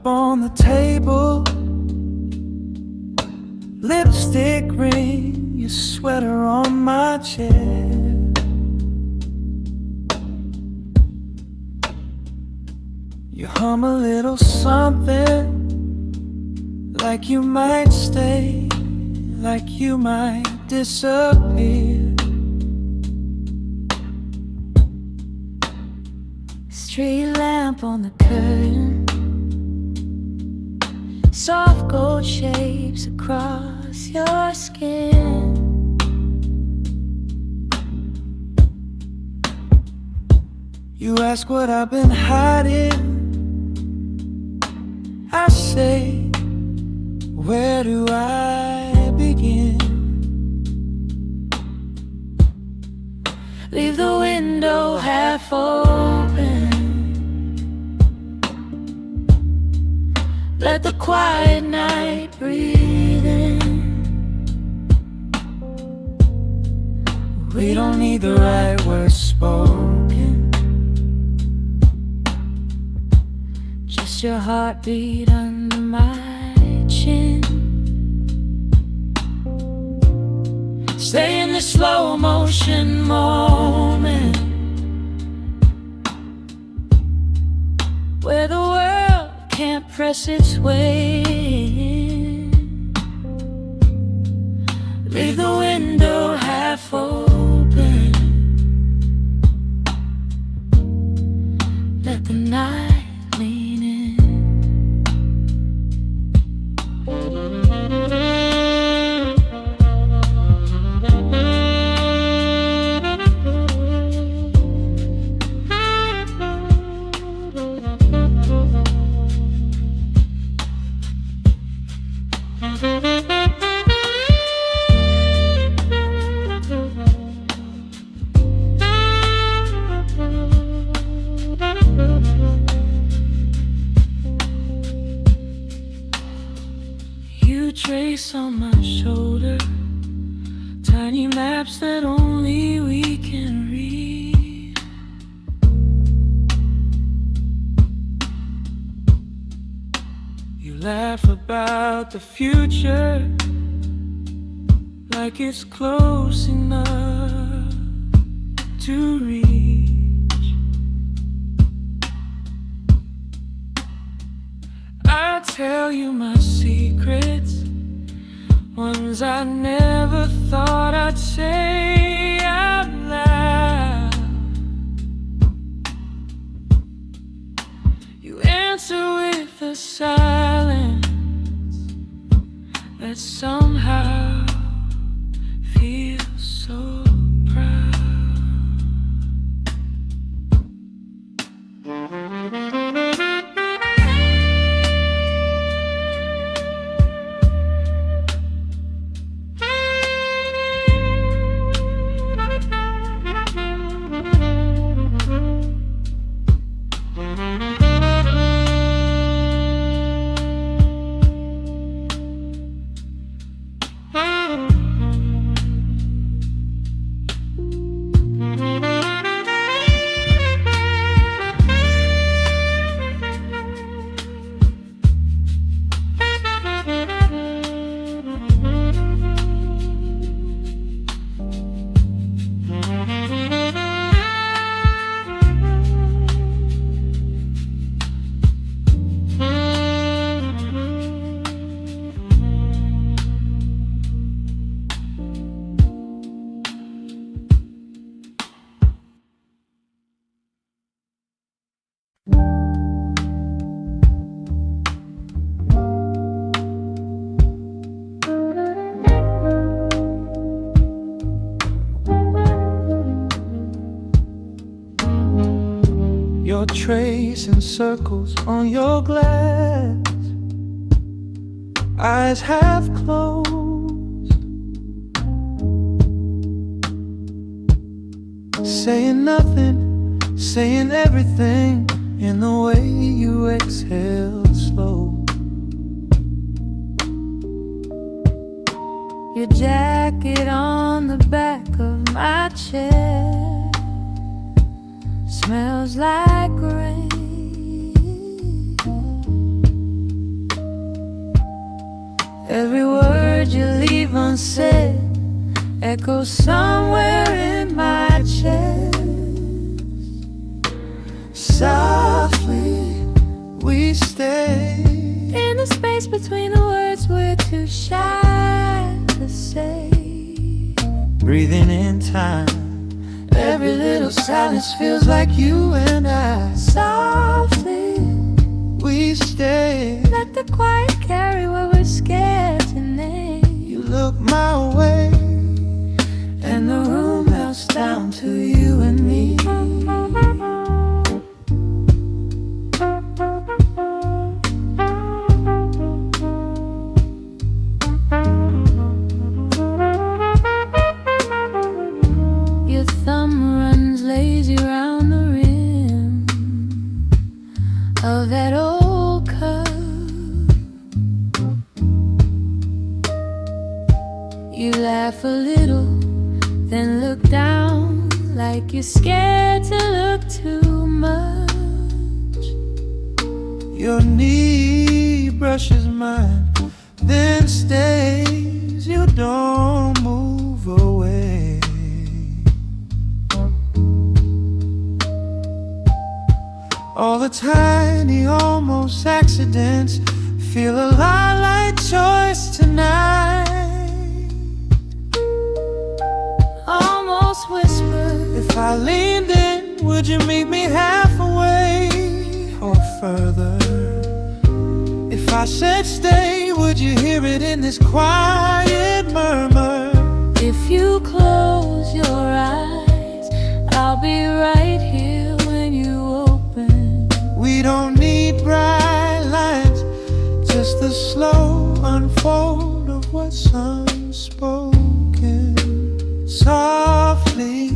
up on the table, lipstick ring, your sweater on my chair. You hum a little something, like you might stay, like you might disappear. Street lamp on the curtain, soft gold shapes across your skin. You ask what I've been hiding, I say, where do I begin? Leave the window half open, let the quiet night breathe in. We don't need the right words spoken, just your heartbeat under my chin. Stay in the slow motion moment, where the world can't press its way in. leave the window half open, let the night lean in. You trace on my shoulder, tiny maps that only we can read. You laugh about the future, like it's close enough to reach. I tell you my secrets, ones I never thought I'd say out loud. You answer with a silence that somehow feels so proud. You're tracing circles on your glass, eyes half closed, saying nothing, saying everything in the way you exhale slow. Your jacket on the back of my chair smells like rain. Every word you leave unsaid echoes somewhere in my chest. Softly we stay in the space between the words we're too shy to say. breathing in time. Every little silence feels like you and I. Softly We stay. let the quiet carry what we're scared to name. You look my way, And the room melts down to you and me. Your thumb runs lazy round the rim of that old cup. You laugh a little, then look down like you're scared to look too much. your knee brushes mine, then stays. You don't move away. All the tiny almost accidents feel a lot like choice tonight. Almost whisper, If I leaned in, would you meet me halfway or further? If I said stay, would you hear it in this quiet murmur? if you close your eyes, I'll be right here when you open. We don't need bright lines, just the slow unfold of what's unspoken. Softly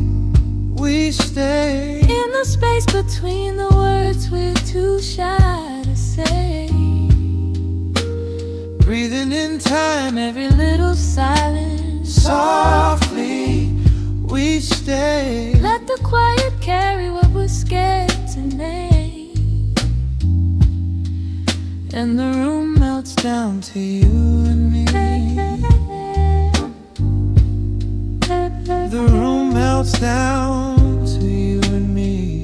we stay In the space between the words we're too shy to say. breathing in time. Every little silence, Softly we stay. let the quiet carry what we're scared to name. And the room melts down to you and me. The room melts down to you and me.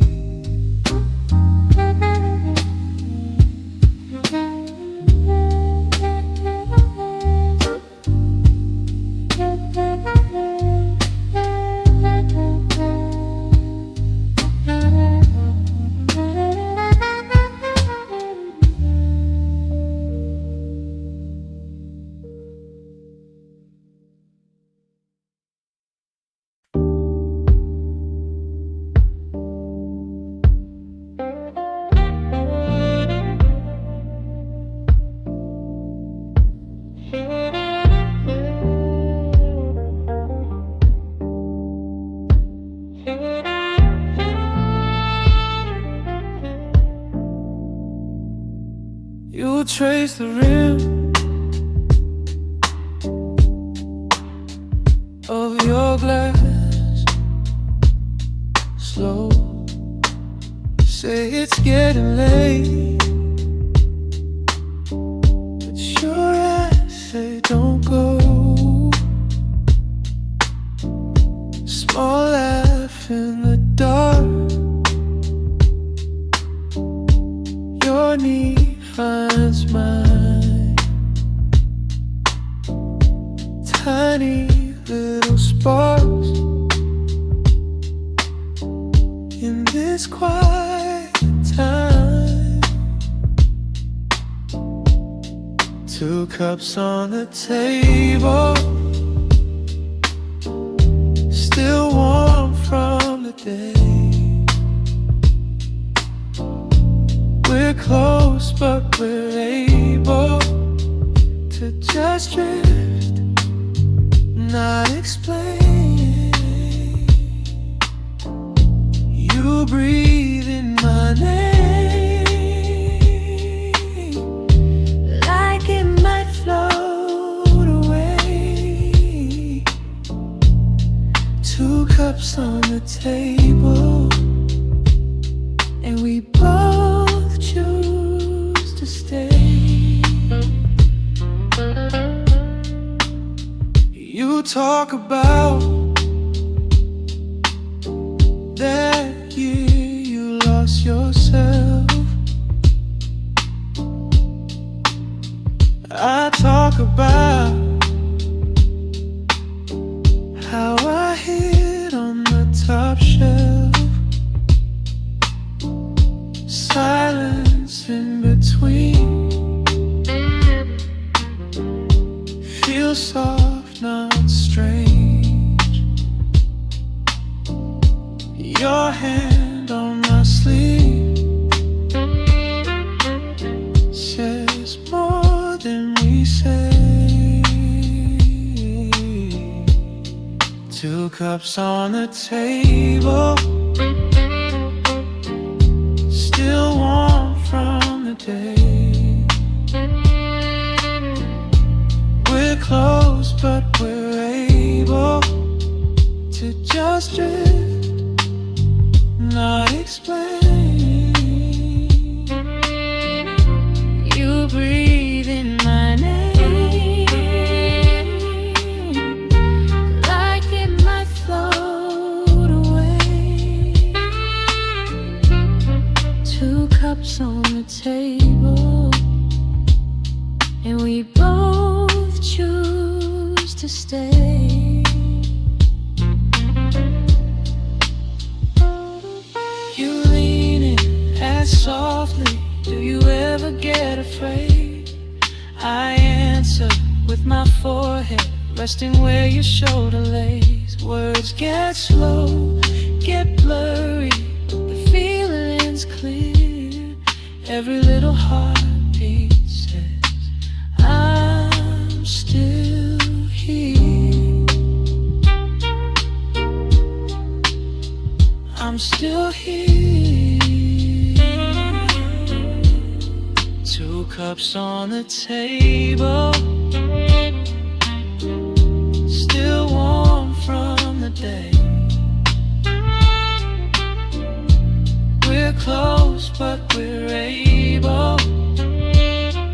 You'll trace the rim of your glass, slow. Say it's getting late, but sure as say don't go. Small laugh in the dark, your knee finds mine. Tiny little sparks in this quiet time. 2 cups on the table, still warm from the day. We're close, but we're able to just drift, not explain. You breathe in my name, like it might float away. 2 cups on the table, and we both choose to stay. talk about that year you lost yourself. I talk about how I hid on the top shelf. Silence in between, feels soft, not strange. Your hand on my sleeve says more than we say. 2 cups on the table, still warm from the day. We're close, but we're able to just drift, not explain. You breathe in my name, like it might float away. 2 cups on the table, and we both choose to stay. You lean in, ask softly, do you ever get afraid? I answer with my forehead resting where your shoulder lays. Words get slow, get blurry, but the feeling's clear. Every little heartbeat says I'm still here. I'm still here. 2 cups on the table, still warm from the day. We're close, but we're able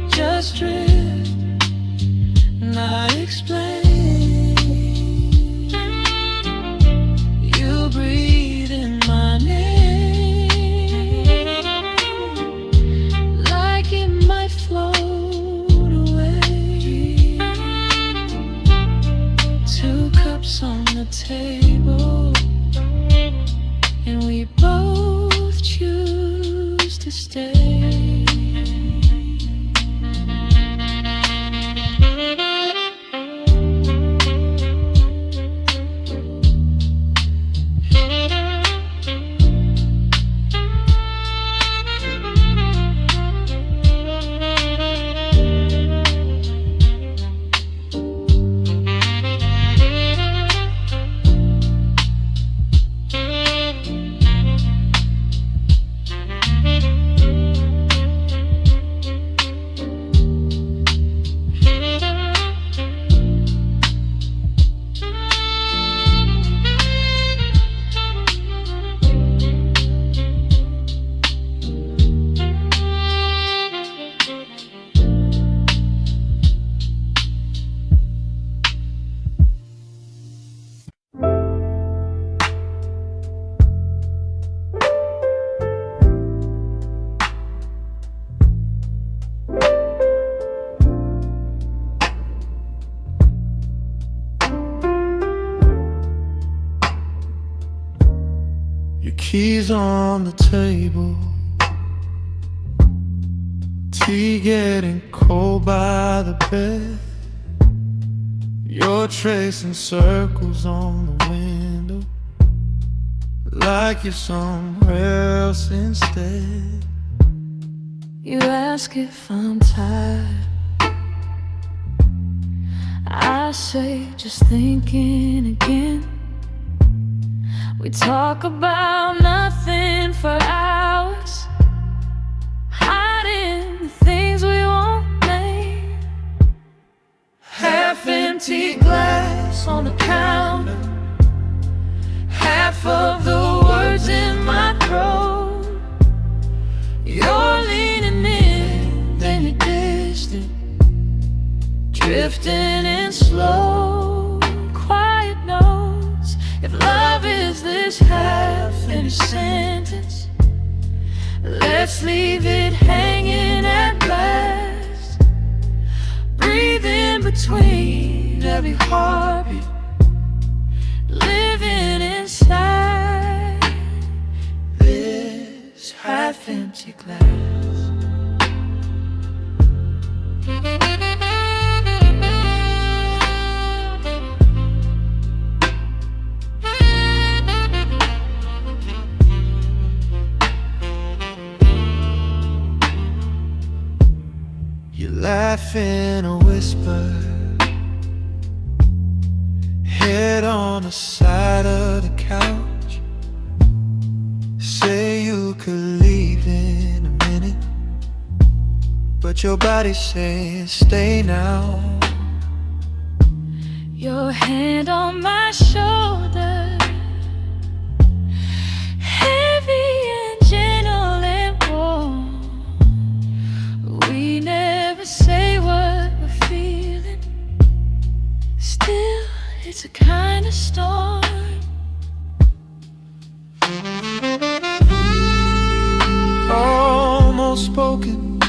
just drift, not explain. You breathe in my name, like it might float away. 2 cups on the table, and we both choose to stay. Keys on the table, tea getting cold by the bed. You're tracing circles on the window, like you're somewhere else instead. You ask if I'm tired, I say just thinking again. We talk about nothing for hours, hiding the things we won't name. Half-empty glass on the counter, half of the words in my throat. You're leaning in, then you're distant, drifting in slow, If love is this half-finished sentence, let's leave it hanging at last. Breathe in between every heartbeat, living inside this half-empty glass. You laugh in a whisper, head on the side of the couch. Say you could leave in a minute, but your body says stay now. Your hand on my shoulder, heavy and gentle and warm. We never say what we're feeling, still it's a kind of storm. Almost spoken,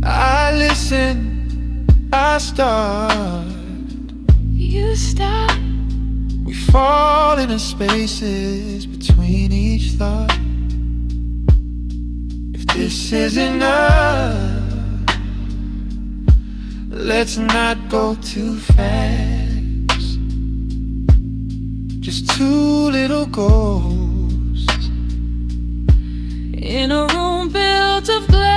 I listen, I start. You stop. We fall into spaces between each thought. If this is enough, let's not go too fast. Just two little ghosts in a room built of glass,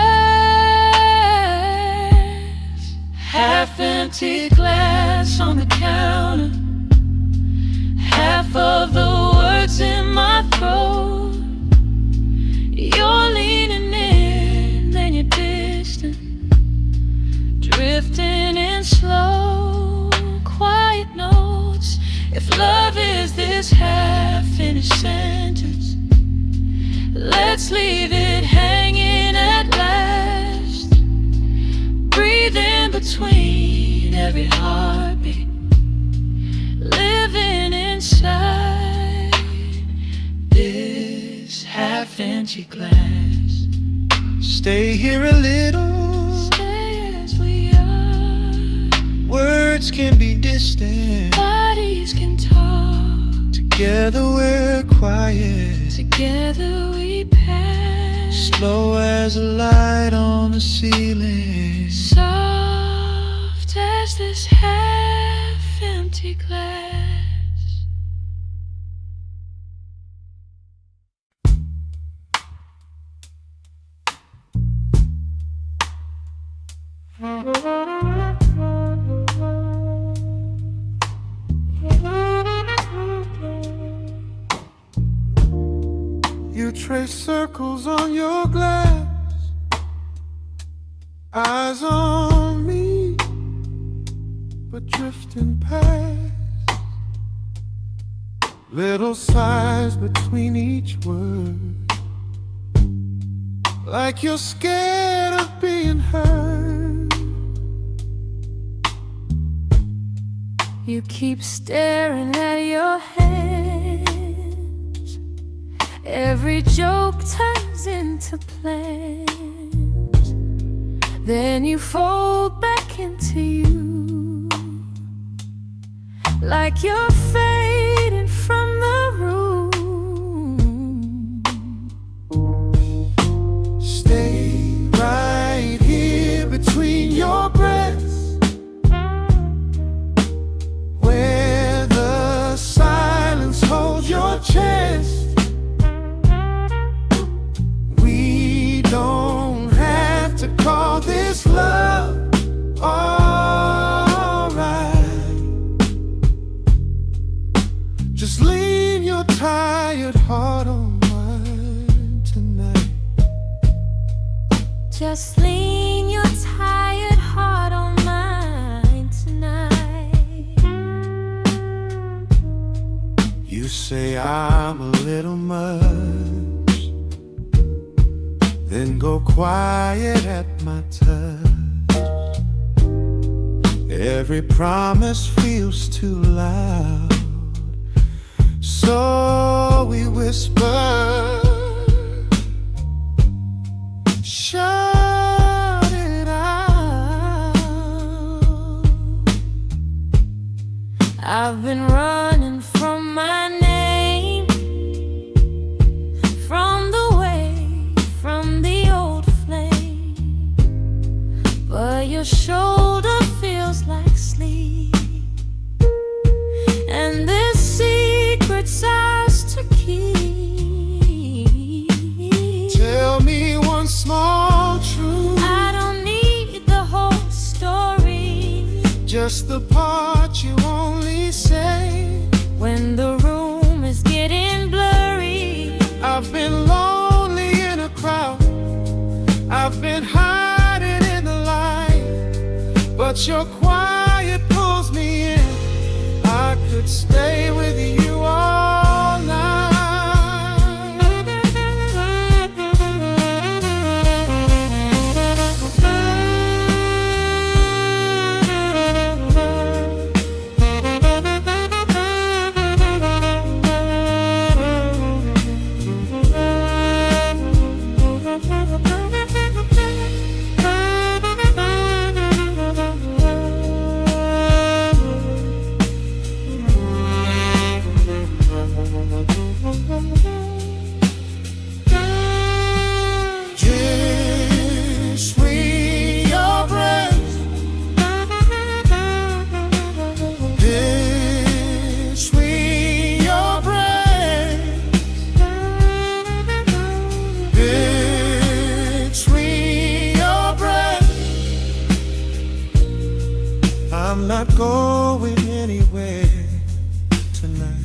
half-empty glass on the counter, half of the words in my throat. You're leaning in, then you're distant, drifting in slow, quiet notes. If love is this half-finished sentence, let's leave it hanging at last. Breathe in between every heartbeat, living inside this half-empty glass. Stay here a little, Stay as we are. words can be distant, Bodies can talk. together we're quiet, Together we pass. slow as a light on the ceiling. Soft as this half-empty glass. You trace circles on your glass, eyes on me, but drifting past. Little sighs between each word, like you're scared of being heard. You keep staring at your hands. Every joke turns into plans. Then you fold back into you, like you're fading from the room. Stay right here between your breaths, where the silence holds your chest. We don't have to call this love, alright. Just lean your tired heart on mine tonight. Just lean your tired heart on mine tonight. You say I'm a little much, then go quiet at my touch. Every promise feels too loud, So we whisper, shout it out. I've been running from my name, from the way, from the old flame. But your shoulder feels like sleep, and this secret's ours to keep. Tell me one small truth. I don't need the whole story, Just the part you only say when the room is getting blurry. I've been lonely in a crowd, I've been hiding in the light, but your quiet pulls me in. I could stay with you all night. Kiss me your breath, kiss me your breath, kiss me your breath. I'm not going anywhere tonight.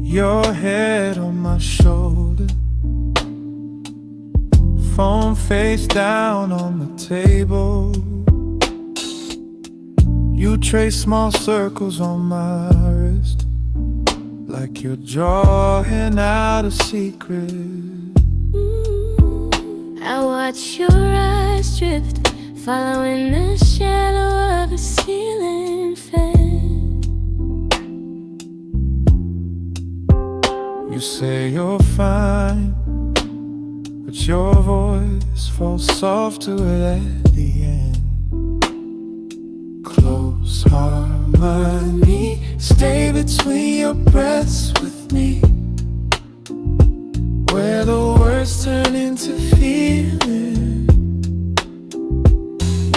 Your head on my shoulder, phone face down on the table. You trace small circles on my wrist, like you're drawing out a secret. I watch your eyes drift, following the shadow of a ceiling fan. You say you're fine, but your voice falls softer at the end. Close harmony, stay between your breaths with me, where the words turn into feeling.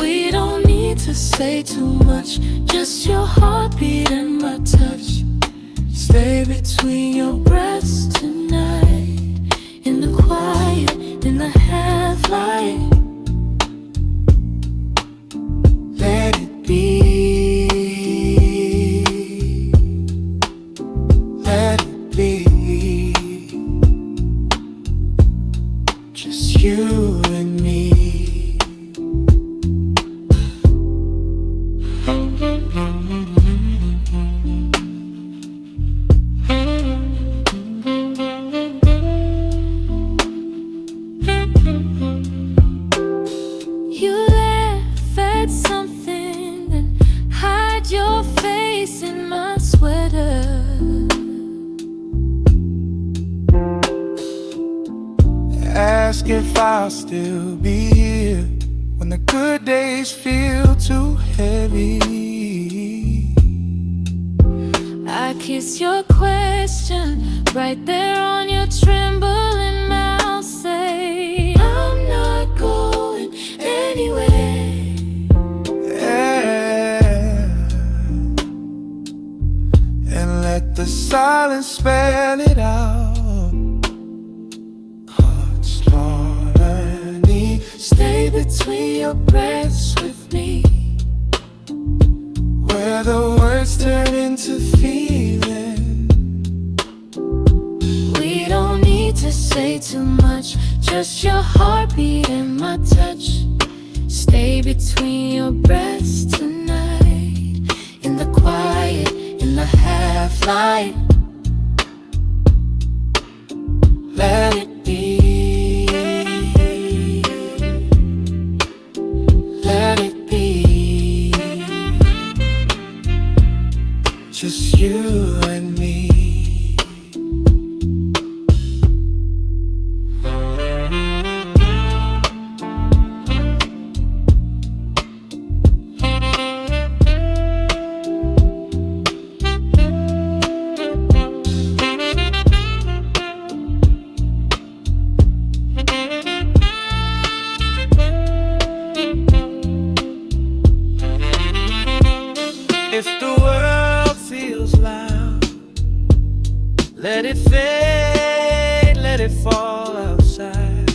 We don't need to say too much, just your heartbeat and my touch. Stay between your breaths Tonight, in the quiet, in the half-light, let it be, let it be, just you and me. you laugh at something, then hide your face in my sweater. Ask if I'll still be here when the good days feel too heavy. I kiss your question right there on your trembling mouth. Say, I'm not going anywhere. Yeah. And let the silence spell it out. Hearts harmony, stay between your breaths with me, where the words turn into feeling. We don't need to say too much, just your heartbeat and my touch. Stay between your breaths tonight, in the quiet, in the half-light. Let it be. Let it be. Just you and me. If the world feels loud, let it fade, let it fall outside.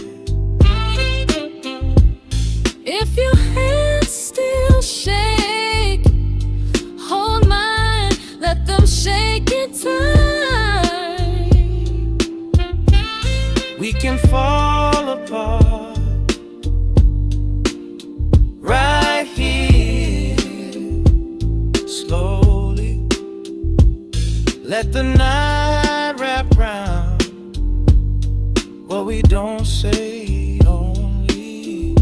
If your hands still shake, hold mine, let them shake in time. We can fall apart right here, slowly. Let the night wrap round what we don't say, only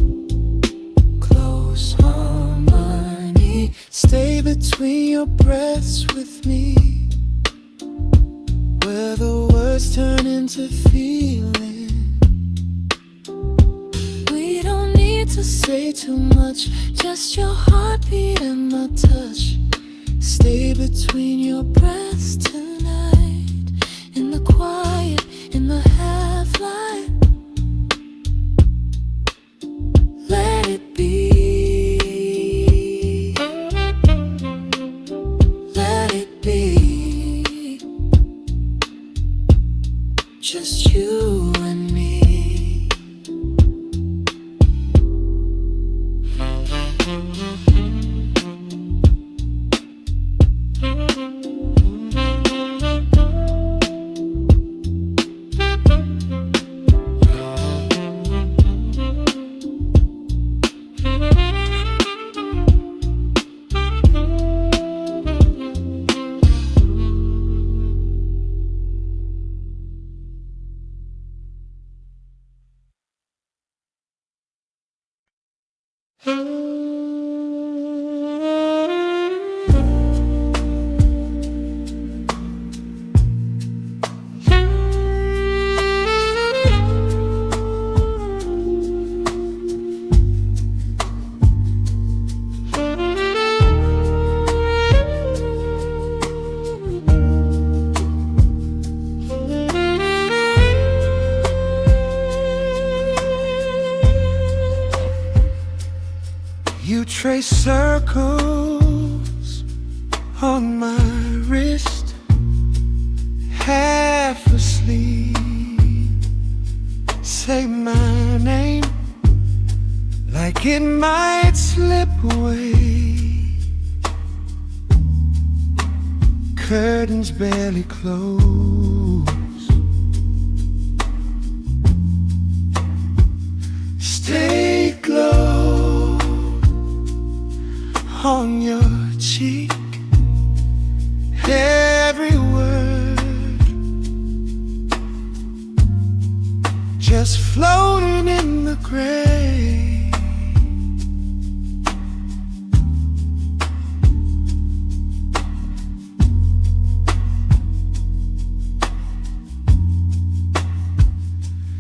close harmony. Stay between your breaths with me, where the words turn into feeling. We don't need to say too much, just your heartbeat and my touch. Stay between your breaths Tonight, in the quiet, in the half-light. let it be. Let it be. Just you and me. You trace circles on my wrist, half asleep. Say my name like it might slip away. Curtains barely close. Stay glow on your cheek, every word just floating in the gray.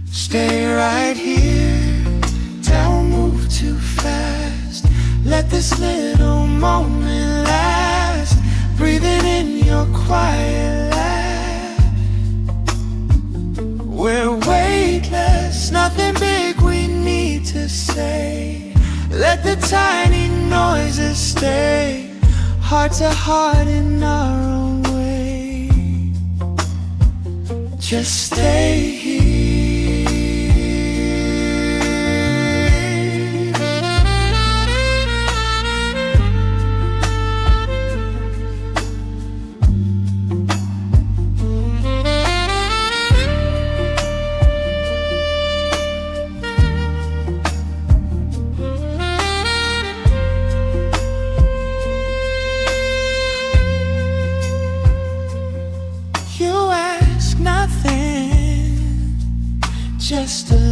Stay right here, don't move too fast. Let this little moment last, breathing in your quiet laugh. We're weightless, nothing big we need to say. Let the tiny noises stay, heart to heart in our own way. Just stay here.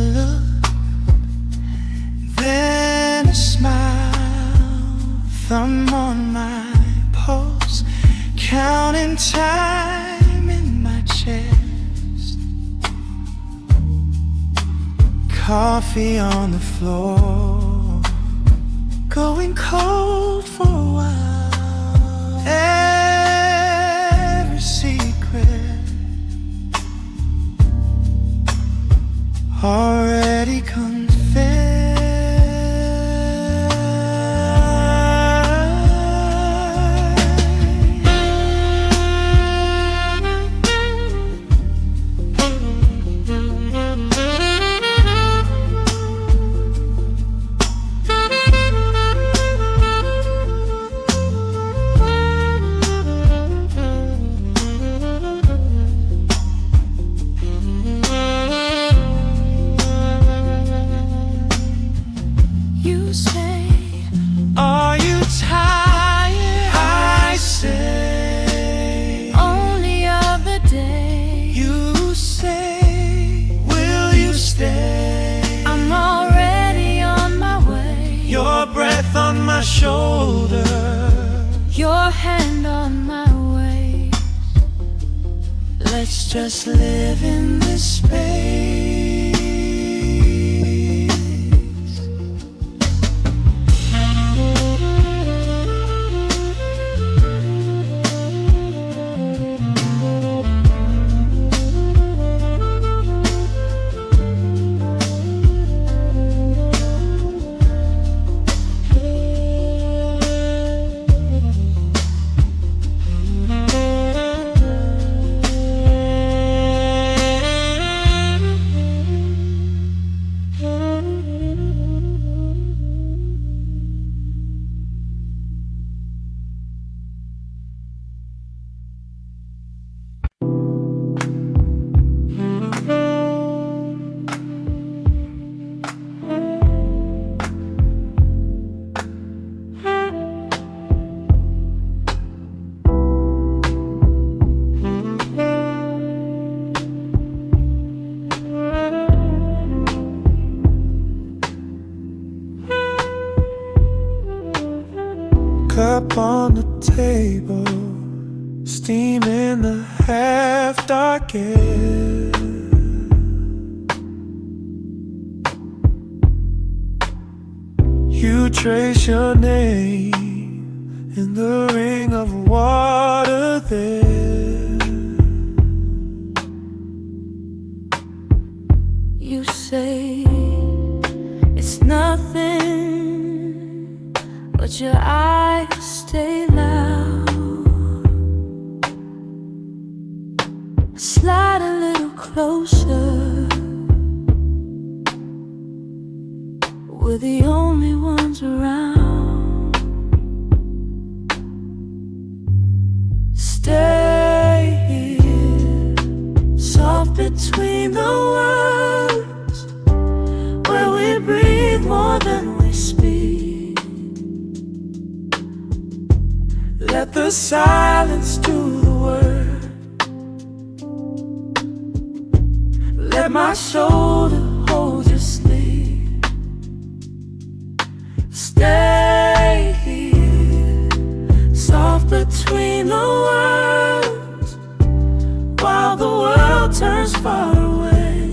look, then a smile, thumb on my pulse, counting time in my chest. Coffee on the floor, going cold for a while. Every secret already confessed. You say, Are you tired? I say, only other day. you say, will you stay? I'm already on my way. Your breath on my shoulder, Your hand on my way. let's just live in this space. Cup on the table, steam in the half-dark air. You trace your name in the ring of water there. You say it's nothing, but your eyes stay loud. Slide a little closer. We're the only ones around. Stay here, soft between the words, where we breathe more than we speak. Let the silence do the work. Let my shoulder hold your sleep. Stay here, soft between the words, while the world turns far away.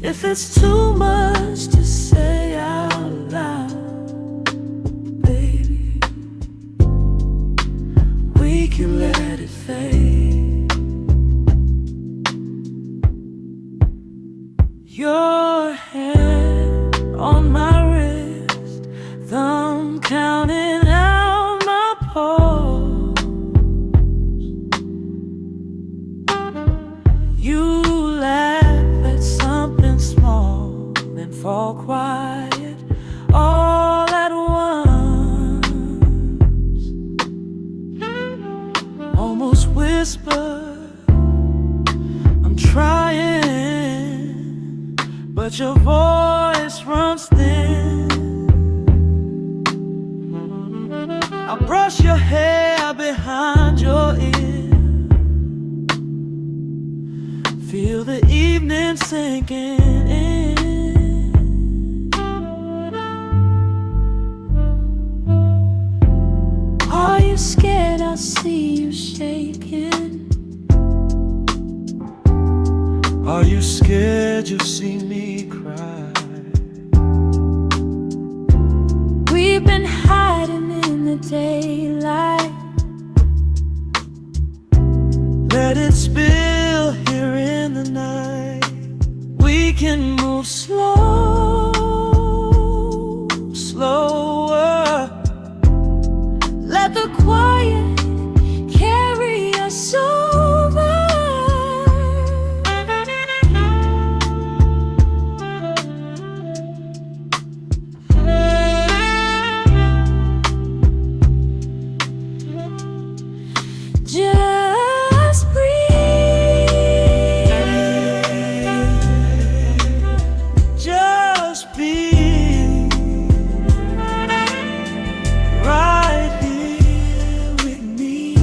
If it's too much to say out loud, baby, we can let it fade. Your hand on my wrist, thumb counting out my pulse. You laugh at something small, then fall quiet all at once. Almost whisper, I'm trying, but your voice runs thin. I brush your hair behind your ear, feel feel the evening sinking in. Are you scared I'll see you shaking? Are you scared you'll see me cry? We've been hiding in the daylight. Let it spill here in the night. We can move slow, slower. Let the quiet carry us over. Just breathe. Just be right here with me.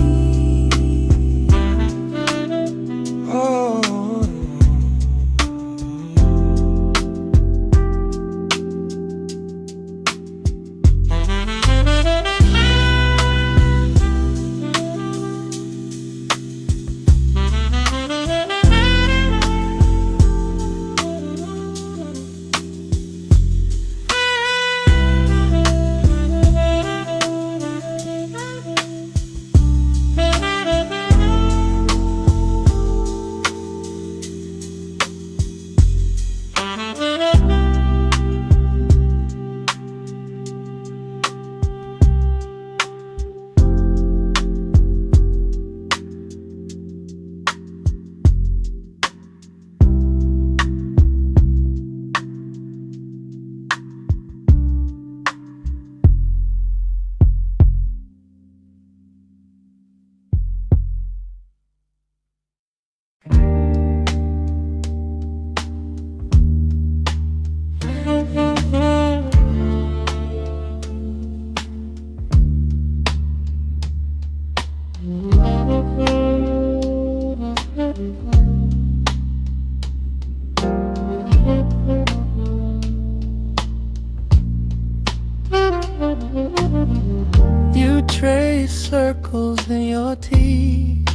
Oh. You trace circles in your teeth,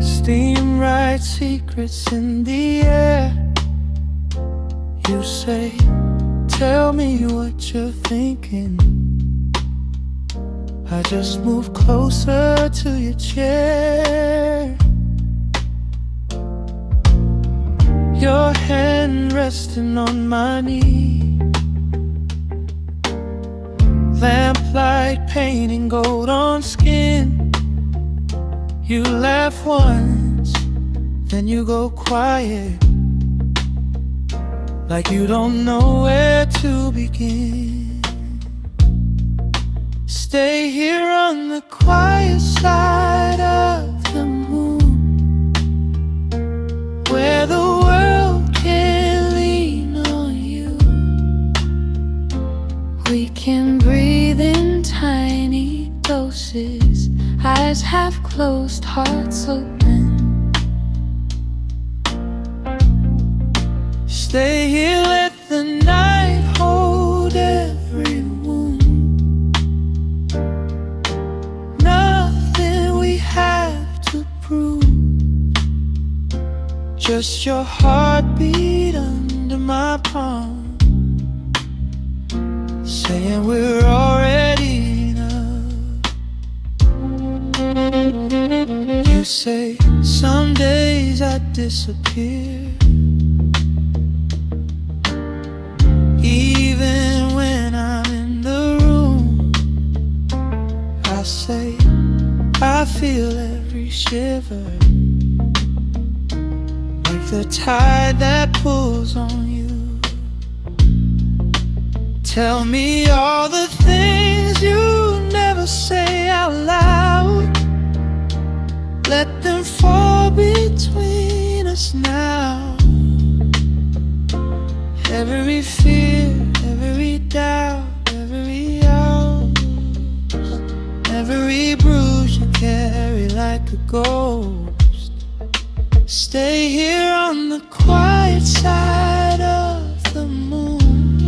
steam write secrets in the air. You say, tell me what you're thinking. I just move closer to your chair. Your hand resting on my knee, lamplight painting gold on skin. You laugh once, then you go quiet, like you don't know where to begin. Stay here on the quiet side of the moon, where the world can lean on you. We can breathe in tiny doses, eyes half closed, hearts open. Stay here, let the night hold every wound. Nothing we have to prove, just your heartbeat under my palm, saying we're already enough. You say some days I disappear, even when I'm in the room. I say I feel every shiver, like the tide that pulls on you. Tell me all the things you never say out loud. Let them fall between us now. Every fear, every doubt, every hour, every bruise you carry like a ghost. Stay here on the quiet side of the moon,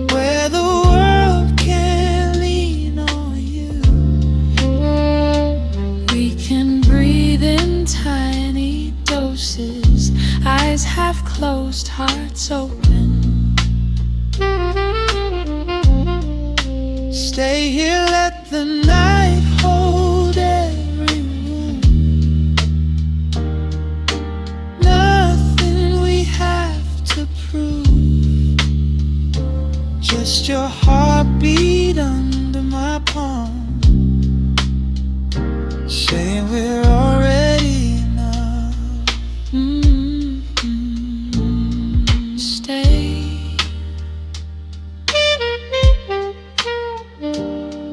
where the world can lean on you. We can breathe in tiny doses, eyes half closed, hearts open. Stay here, let the night hold every room. Nothing we have to prove, just your heartbeat under my palm, saying we're already enough. Stay,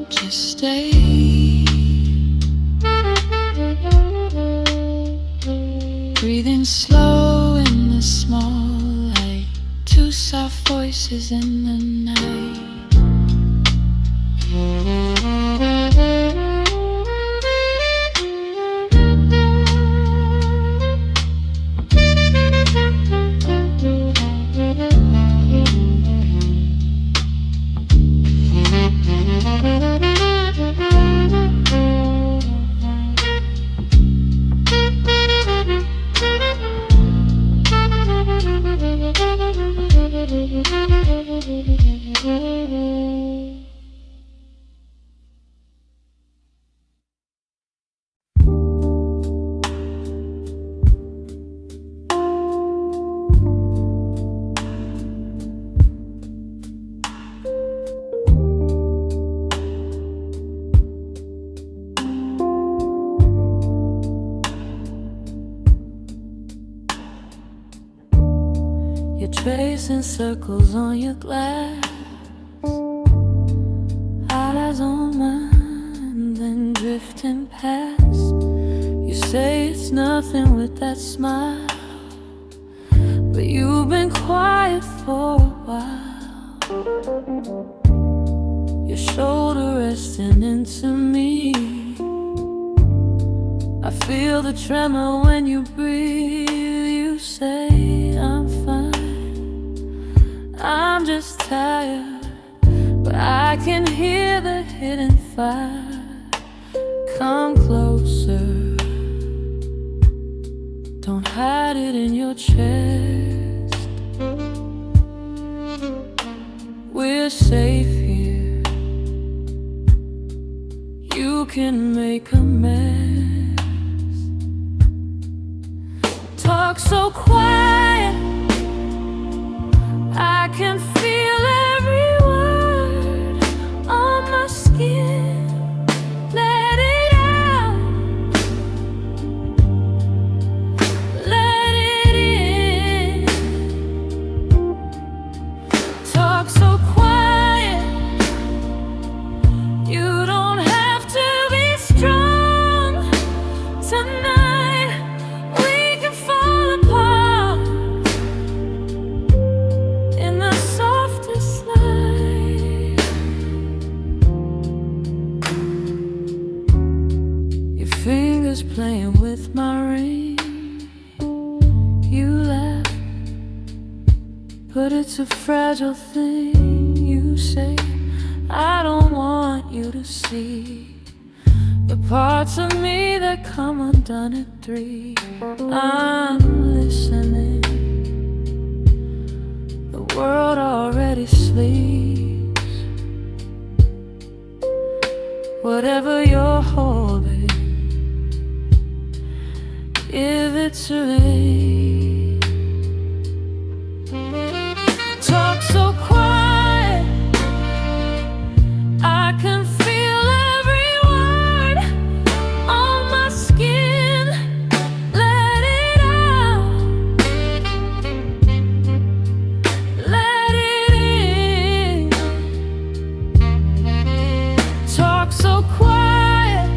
just stay. Breathing slow in the small light, two soft voices in the night. You're tracing circles on your glass, eyes on mine, then drifting past. You say it's nothing with that smile, but you've been quiet for a while. Your shoulder resting into me, I feel the tremor when you breathe. You say I'm fine, I'm just tired, but I can hear the hidden fire. Come closer, don't hide it in your chest. We're safe here, you can make a mess. Talk so quiet, I can feel every word on my skin. Let it out, let it in. Talk so quiet, you don't have to be strong tonight. We can fall apart in the softest light. Your fingers playing with my ring. You laugh, but it's a fragile thing. You say, I don't want you to see the parts of me that come undone at 3. I'm listening, the world already sleeps. Whatever you're holding, give it to me. Talk so quiet, I can feel every word on my skin. Let it out, let it in. Talk so quiet,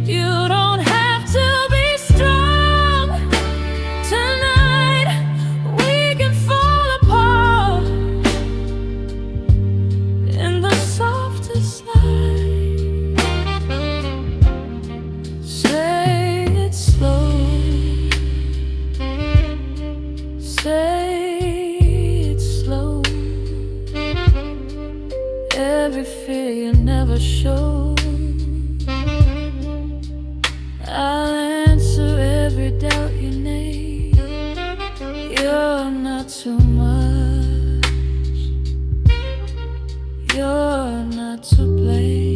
you don't have to be strong not too much. You're not to blame.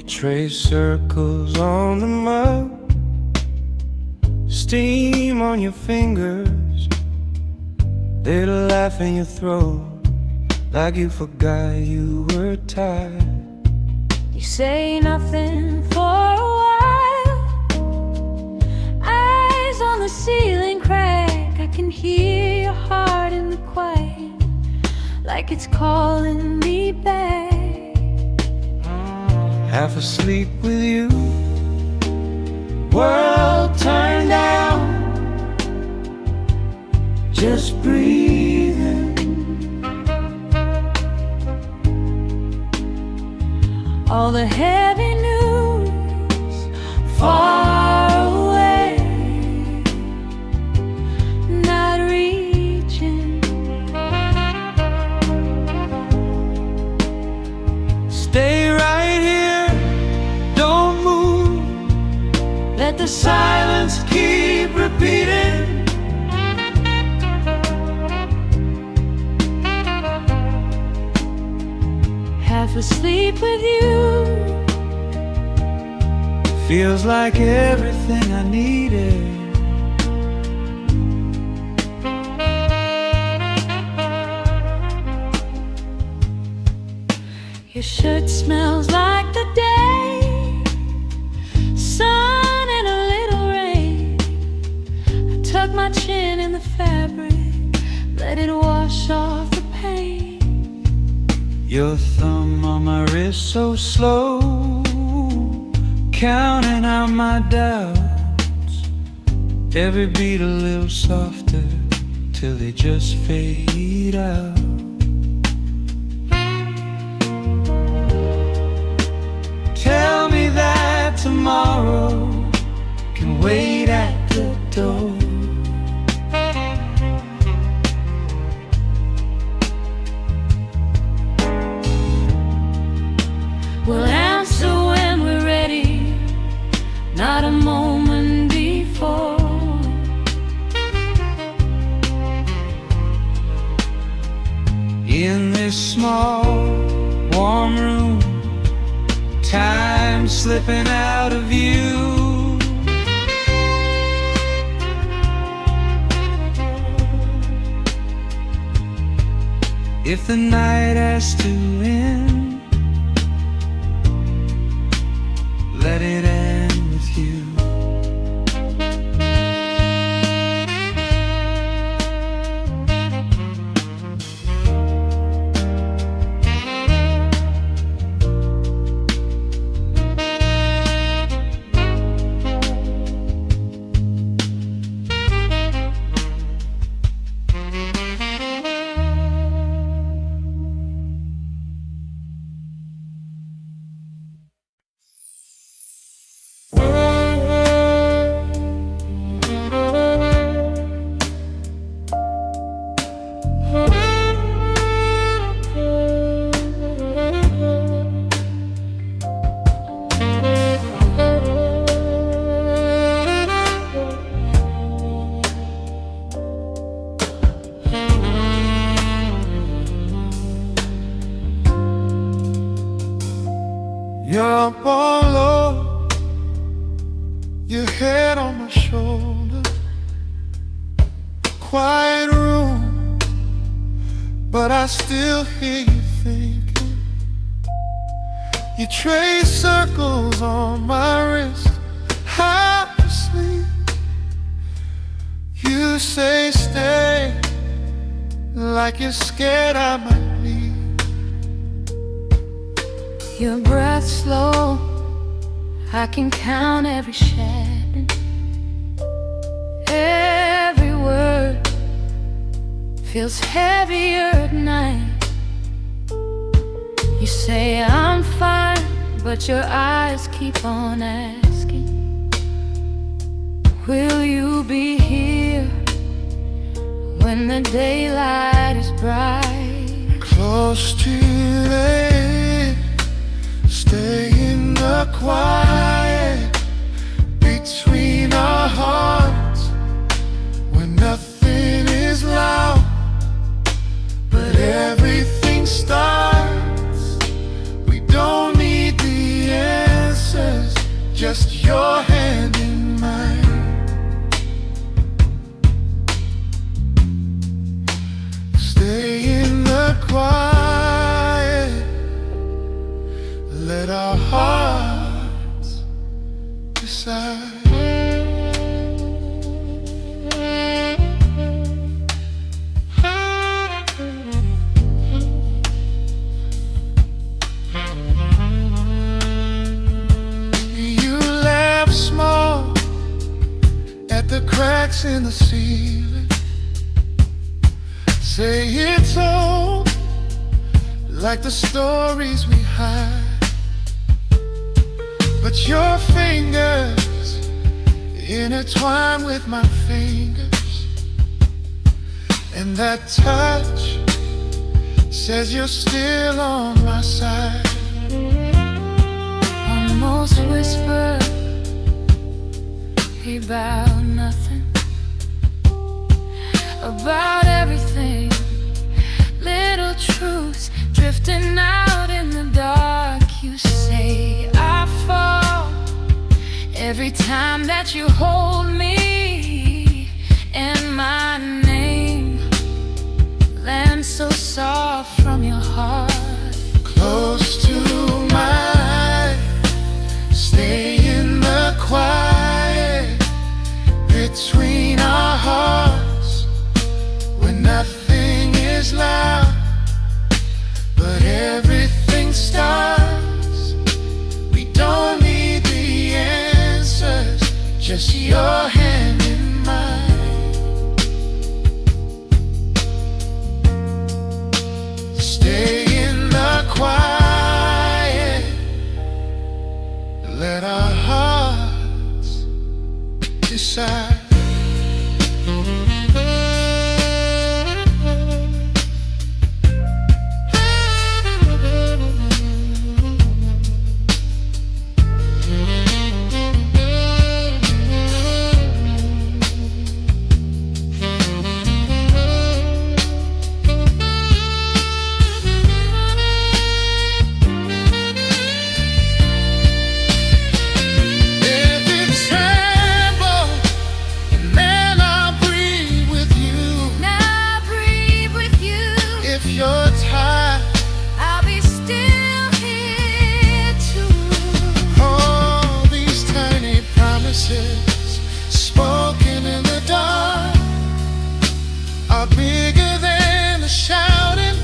Trace circles on the mud, steam on your fingers, little laugh in your throat, like you forgot you were tired. You say nothing for a while, eyes on the ceiling crack. I can hear your heart in the quiet, like it's calling me back. Half asleep with you, world turned down, just breathing. All the heavy news far away, not reaching. Stay right here, don't move, let the silence keep repeating. Half asleep with you, feels like everything I needed. your shirt smells like the day, sun and a little rain. I tuck my chin in the fabric, let it wash off the pain. Your thumb on my wrist so slow, counting out my doubts, every beat a little softer, till they just fade out. Tell me that tomorrow can wait at the door. We'll answer when we're ready, not a moment before. In this small, warm room, time slipping out of view. If the night has to end, let it end with you. up all low, your head on my shoulder. Quiet room, but I still hear you thinking. You trace circles on my wrist, half asleep. You say stay, like you're scared I might leave. Your breath slow, I can count every shadow. Every word feels heavier at night. You say I'm fine, but your eyes keep on asking, will you be here when the daylight is bright? Close to you, stay in the quiet between our hearts, when nothing is loud, but everything starts. We don't need the answers, just your hand in mine. Stay in the quiet, let our hearts decide. You laugh small at the cracks in the ceiling. Say it's old, like the stories we hide. But your fingers intertwine with my fingers, and that touch says you're still on my side. Almost whisper about nothing, about everything. Little truths drifting out in the dark. You say I fall every time that you hold me, and my name lands so soft from your heart. Close to mine, stay in the quiet between our hearts, when nothing is loud, but everything starts. We don't need the answers, just your hand in mine. Stay in the quiet, let our hearts decide. Spoken in the dark are bigger than the shouting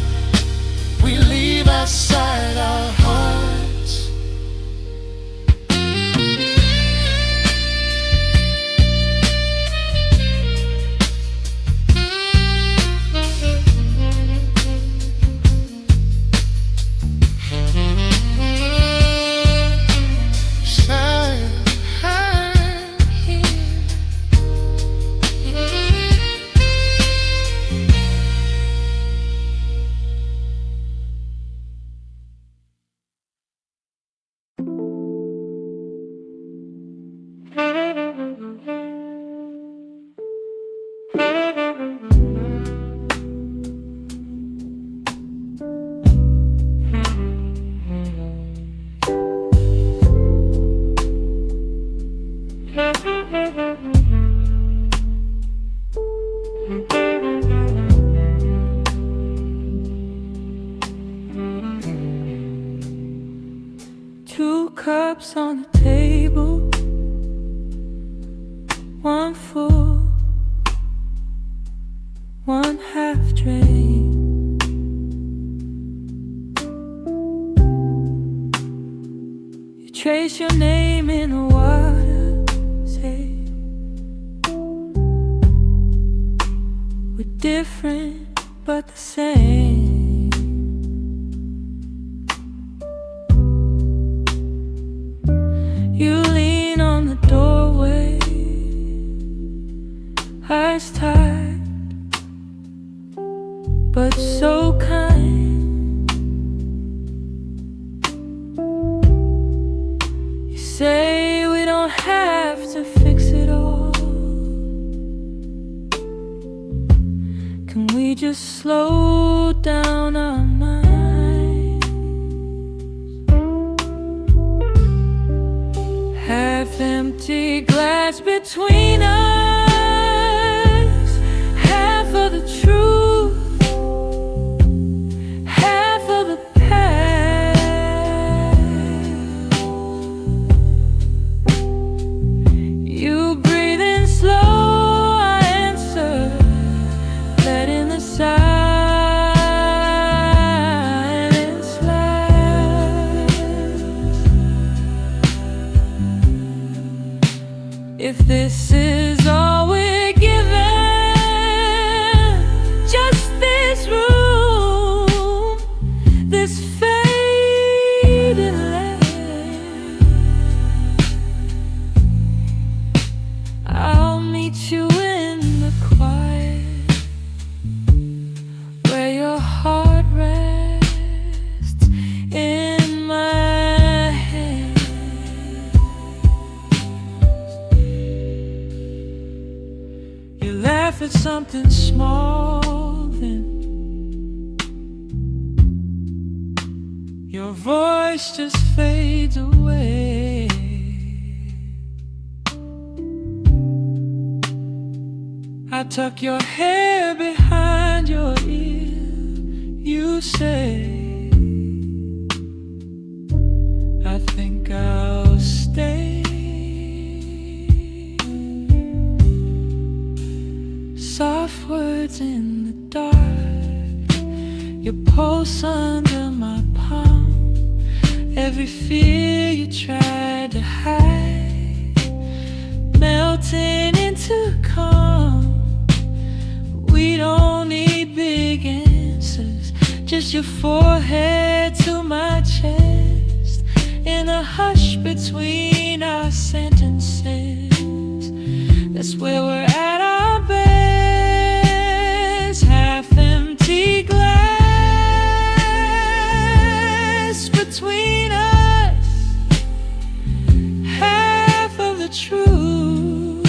we leave outside our hearts. cups on the table, one full, one half drained. You trace your name in the water, say we're different but the same. You lean on the doorway, eyes tired, but so kind. You say we don't have to fix it all. Can we just slow down our minds? Half-empty glass between us, half of the truth, half of the past. You breathe in slow, I answer, letting the silence last. If this is all we're given, just this room, this fading land, I'll meet you in the quiet, where your heart rests in my hand. You laugh at something small, then your voice just fades away. I tuck your hair behind your ear. You say, I think I'll stay. Soft words in the dark, your pulse under my palm. Every fear you tried to hide, melting into calm. We don't need big answers, just your forehead to my chest. In a hush between our sentences, that's where we're at our best. Half-empty glass between us, half of the truth,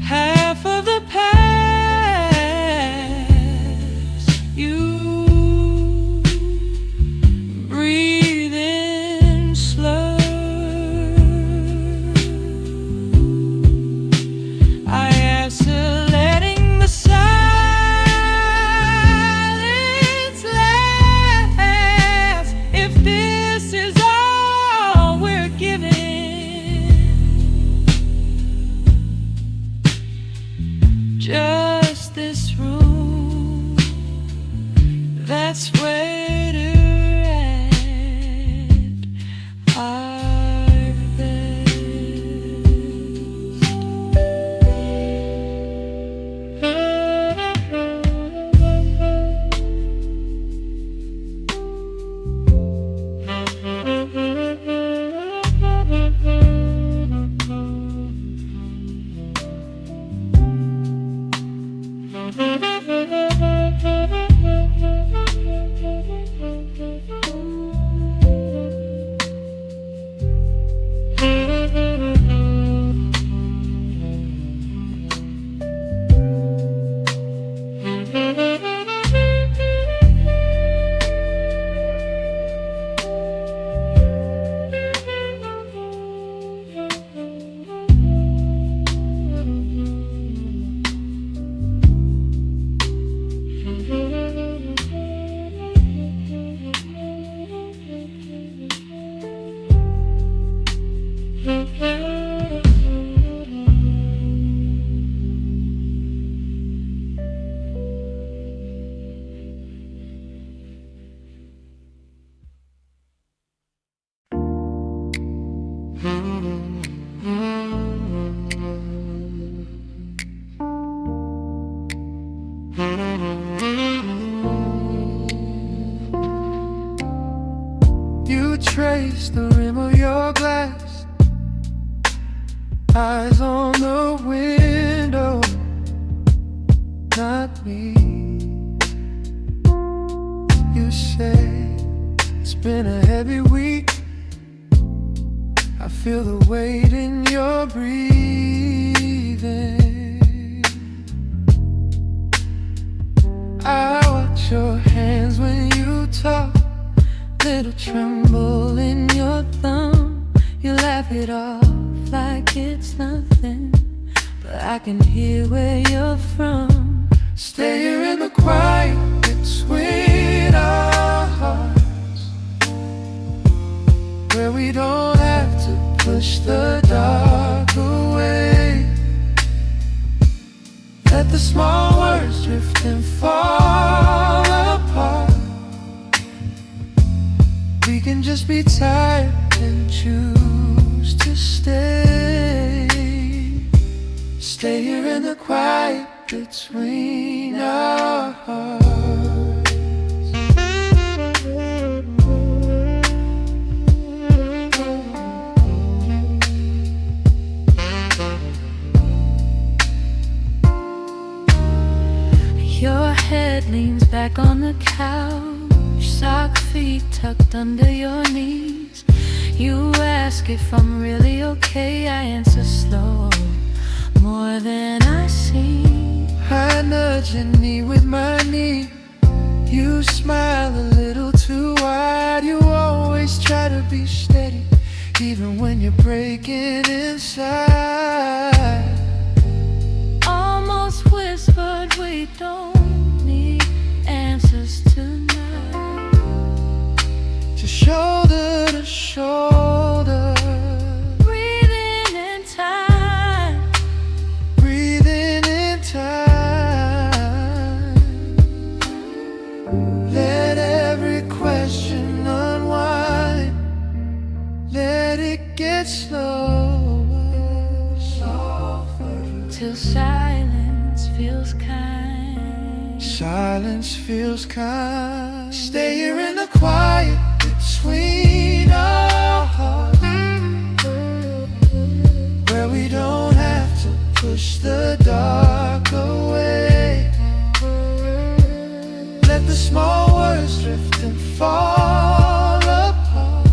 half of the past. You breathe in slow, eyes on the window, not me. You say it's been a heavy week. I feel the weight in your breathing. I watch your hands when you talk, little tremble in your thumb. You laugh it off like it's nothing, but I can hear where you're from. Stay here in the quiet between our hearts, where we don't have to push the dark away. Let the small words drift and fall apart. We can just be tired and choose to stay. Stay here in the quiet between our hearts. Your head leans back on the couch, sock feet tucked under your knees. You ask if I'm really okay. I answer slow, more than I see. I nudge your knee with my knee. You smile a little too wide. You always try to be steady, even when you're breaking inside. Almost whispered, we don't need answers tonight. Just shoulder to shoulder, Breathing in time, breathing in time. Let every question unwind. Let it get slower, softer, till silence feels kind. silence feels kind. Stay here in the quiet between our hearts, where we don't have to push the dark away. Let the small words drift and fall apart.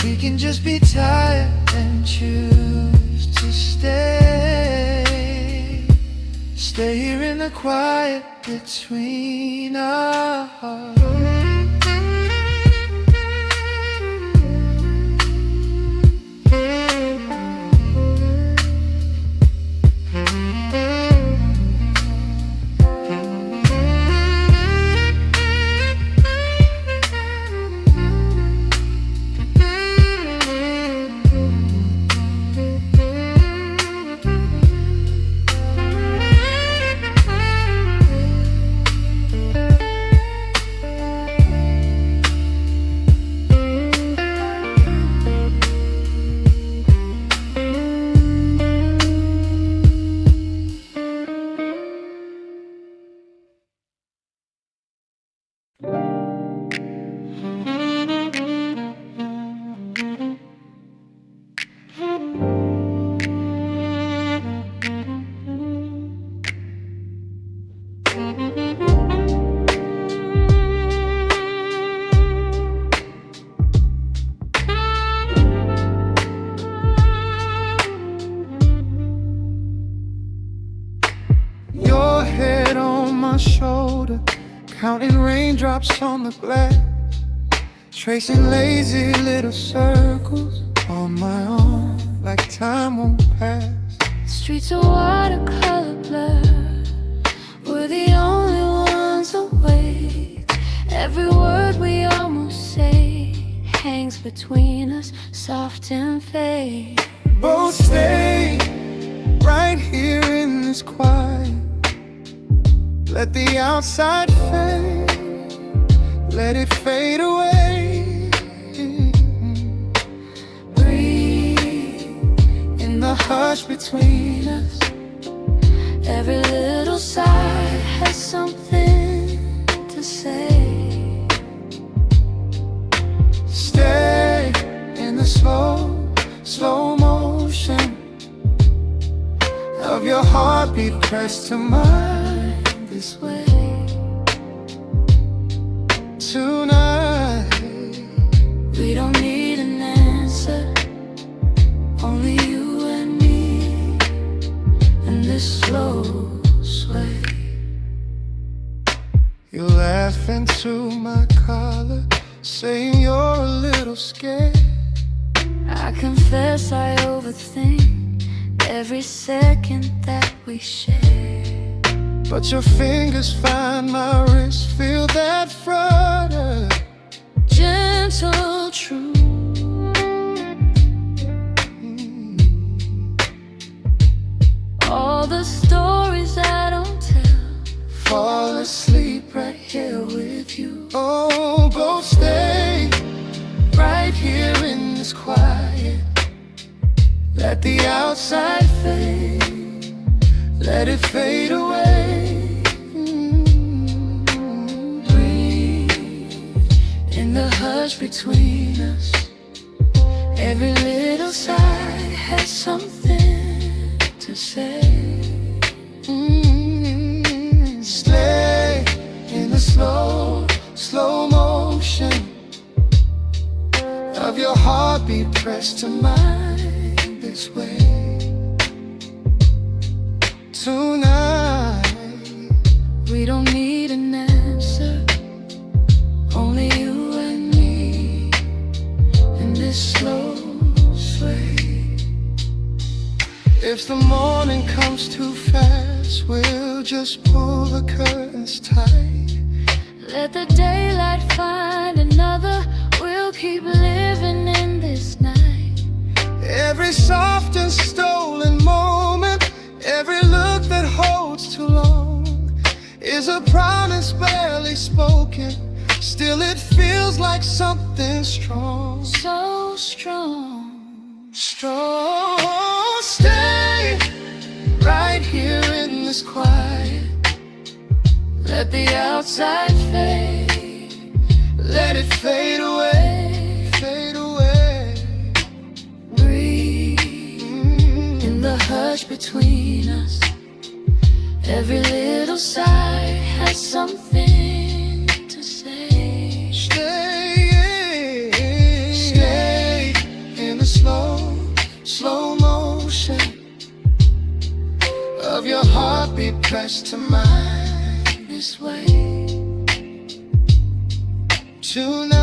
We can just be tired and choose to stay. Stay here in the quiet between our hearts. Your head on my shoulder, counting raindrops on the glass, tracing lazy little circles on my arm like time won't pass. Streets of watercolor blur, we're the only ones awake. Every word we almost say hangs between us, soft and fade. Both stay right here in this quiet. Let the outside fade, let it fade away. Breathe In the hush between us, every little sigh has something to say. stay in the slow your heartbeat pressed to mine this way. tonight. We don't need an answer, only you and me, and this slow sway. You laugh into my collar, saying you're a little scared. I confess I overthink every second that we share. But your fingers find my wrist, feel that flutter. Gentle truth. All the stories I don't tell, Fall asleep right here with you. Oh, both stay right here in this quiet. Let the outside fade, let it fade away. Breathe in the hush between us. Every little sigh has something to say. Stay in the slow motion of your heartbeat pressed to mine this way. Tonight, We don't need an answer, only you and me, in this slow sway. if the morning comes too fast, we'll just pull the curtains tight. Let the daylight find another, we'll keep living in this night. Every soft and stolen moment, every look that holds too long, is a promise barely spoken. Still it feels like something strong. So strong. Strong, stay right here in this quiet. Let the outside fade, Let it fade away, fade away. breathe in the hush between us. Every little sigh has something to say. Stay in the slow motion of your heartbeat pressed to mine This way. tonight.